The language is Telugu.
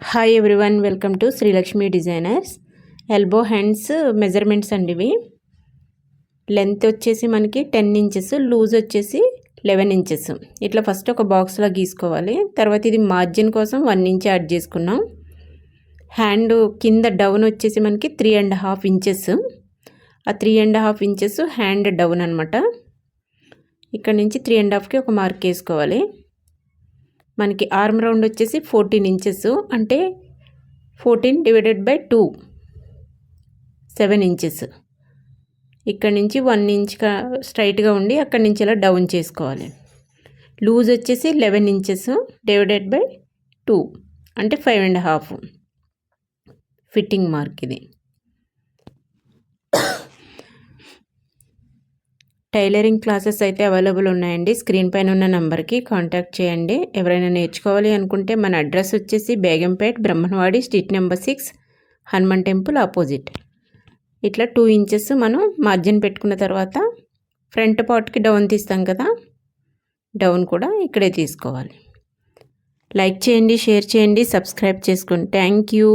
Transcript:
Hi everyone, welcome to Srilakshmi designers. Elbow hands measurements అండి ఇవి. లెంత్ వచ్చేసి మనకి 10 ఇంచెస్, లూజ్ వచ్చేసి 11 ఇంచెస్. ఇట్లా ఫస్ట్ ఒక బాక్స్లో గీసుకోవాలి. తర్వాత ఇది మార్జిన్ కోసం 1 ఇంచ్ యాడ్ చేసుకున్నాం. హ్యాండ్ కింద డౌన్ వచ్చేసి మనకి 3.5 ఇంచెస్. ఆ 3.5 ఇంచెస్ హ్యాండ్ డౌన్ అనమాట. ఇక్కడ నుంచి 3.5కి ఒక మార్క్ వేసుకోవాలి. మనకి ఆర్మ్ రౌండ్ వచ్చేసి 14 ఇంచెస్, అంటే 14 డివైడెడ్ బై 2 7 ఇంచెస్. ఇక్కడ నుంచి 1 ఇంచ్ స్ట్రైట్గా ఉండి అక్కడి నుంచి ఇలా డౌన్ చేసుకోవాలి. లూజ్ వచ్చేసి 11 ఇంచెస్ డివైడెడ్ బై 2 అంటే 5.5 ఫిట్టింగ్ మార్క్ ఇది. టైలరింగ్ క్లాసెస్ అయితే అవైలబుల్ ఉన్నాయండి. స్క్రీన్ పైన ఉన్న నెంబర్కి కాంటాక్ట్ చేయండి. ఎవరైనా నేర్చుకోవాలి అనుకుంటే మన అడ్రస్ వచ్చేసి Begumpet, Brahmanwadi, street number 6, Hanuman temple opposite. ఇట్లా 2 ఇంచెస్ మనం మార్జిన్ పెట్టుకున్న తర్వాత ఫ్రంట్ పార్ట్కి డౌన్ తీస్తాం కదా, డౌన్ కూడా ఇక్కడే తీసుకోవాలి. లైక్ చేయండి, షేర్ చేయండి, సబ్స్క్రైబ్ చేసుకోండి. Thank you.